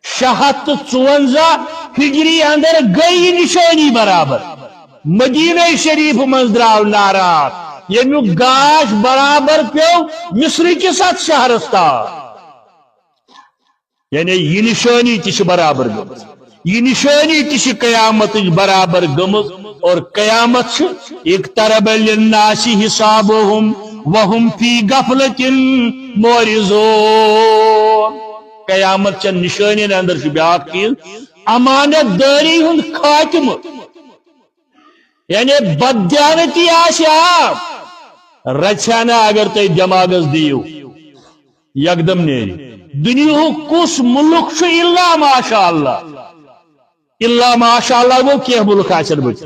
654 ہجری اندر گئی نشانی برابر مدینہ شریف من دراو نارات یمیک گاش برابر پیو مصر کس ات شہرس تار یعنی یہ نشانی تش برابر گمز یہ نشانی تش قیامت برابر گمز اور قیامت اقترب للناس حسابهم وهم فی غفلۃ معرضون قیامت چن نشانی اندر بیاکھ چیز امانت داری ہند خاتم یعنی بدیانتی آشیاب رچانا اگر تی دماغس دیو یکدم نیری دنیا کس ملک چھ الا ماشاء اللہ الا ماشاء اللہ وہ کیا ملک آچر بچ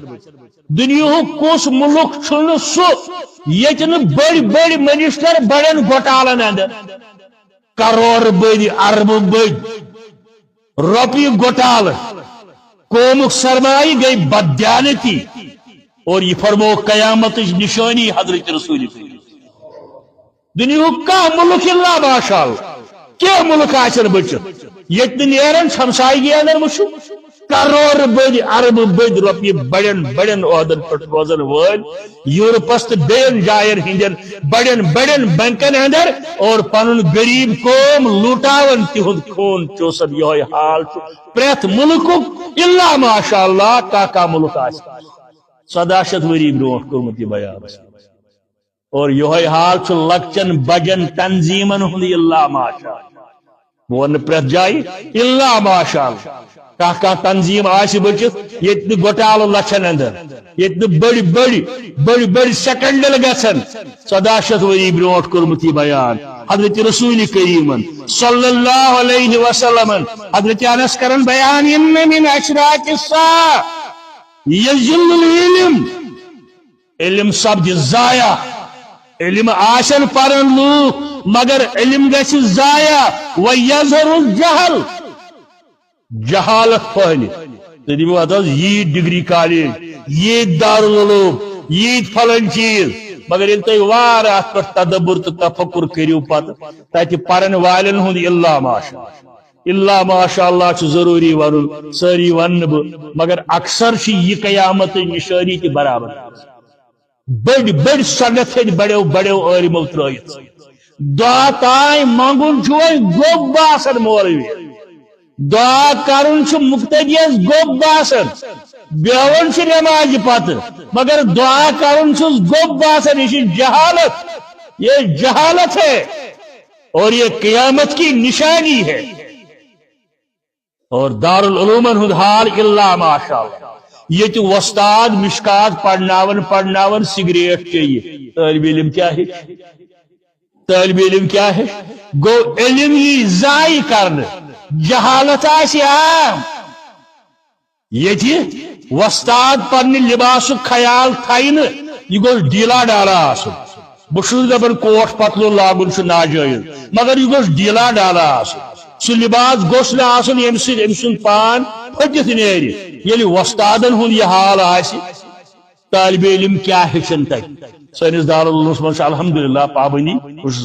دنیا کس ملک چھن سو یتن بڑی بڑی منسٹر بڑن گھوٹالن اندر کروڑ بڑی ارب بڑی روپی گھوٹال قومک سرمائی گئی بدیانتی اور یہ فرمو قیامت نشانی حضرت رسول دنیا کا ملک اللہ ماشاء اللہ کیا ملک آچر بچت یتن نیرن ہمسائی اندر مشو کروڑ بڑی ارب بڑی روپی بڑن بڑن عہدن پٹ روزن ول یورپس تو بین جائر ہندن بڑن بڑن بینکن اندر اور پنن غریب قوم لوٹاون تہند خون چوسن یہ حال پریت ملک الا ماشاء اللہ کا ملک آچر 17 وری برونٹ کورمت یہ بیان اور یہ حال لکچن بجن تنظیمن ہند الا ماشاء ون پریت جائے الا ماشاء اللہ کہ تنظیم آس بچت یہ گھوٹال لچھن اندر یہ بڑی بڑی بڑی بڑی سیکنڈل گھن 17 وری برونٹ کورمت یہ بیان حضرت رسول کریم صلی اللہ علیہ وسلم حضرت انس کرن بیان ان من اشراط الساعہ یزل العلم علم سبد ضائع علم آشن پرن لوگ مگر علم گھس ضائع ویظہر الجہل جہالت پہلے یہ ڈگری کالج یہ دارالعلوم یہ فلن چیز مگر یل تھی وار ات پہ تدبر تو تفکر کرو پتہ تتہ پرن والن ہند اللہ ماشاء اللہ ضروری ون ساری ون مگر اکثر یہ قیامت نشانی تہ برابر بڑی بڑی سنت بڑو بڑو علمو ترائت دعا تائیں منگن گوب باسن مولوی دعا کرن مقتدیس گوب باسن بیون نماز پتہ مگر دعا کرن گوب باسن یہ جہالت ہے اور یہ قیامت کی نشانی ہے اور دارالعلوم ہند حال الا ماشاء اللہ یہ وستاد مشکات پڑھناون سگریٹ چاہیے طالب علم کیا ہے گو علم یہ ضائع کرنے جہالت عام یہ وستاد پنہ لباس خیال تھائن یہ گوش ڈیلا ڈالا آسن بہت دپان کوٹ پتلو لاگن ناجائز مگر یہ گوش ڈیلا ڈالا آسن سہ لباس گوش نا آسن یم سن پان پھٹت نیرِ یلی وستادن ہند یہ حال آسی طالب علم کیا ہیچن تک سنس دارالعلومس من الحمدللہ پابندی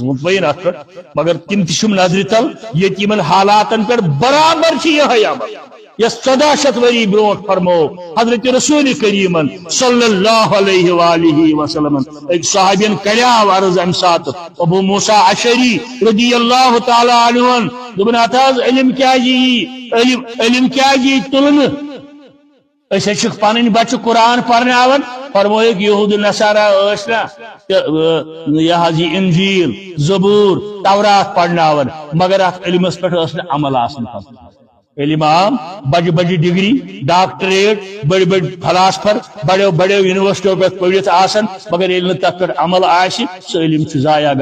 مطمئن ات پہ مگر تم تم نظر تل یہ حالاتن پہ برابر یہ عمل یس 1400 وری برونٹ فرمو حضرت رسول کریم صلی اللہ علیہ وآلہ وسلم ایک صحابین کریاو عرض ام سات ابو موسیٰ اشعری رضی اللہ تعالی عنہ دبن اتاز علم کیا جی تلن اس پن بچہ قرآن پرناون فرموک یہود نصارہ یہ انجیل زبور تورات پرناون مگر ات علمس پہ عمل آسن علم عام بڑی بڑی ڈگری ڈاکٹریٹ بڑی بڑی فلاسفر بڑے بڑے یونیورسٹیوں پہ پڑھت آسن مگر علم تک پہ عمل آسہ سہ علم ضائع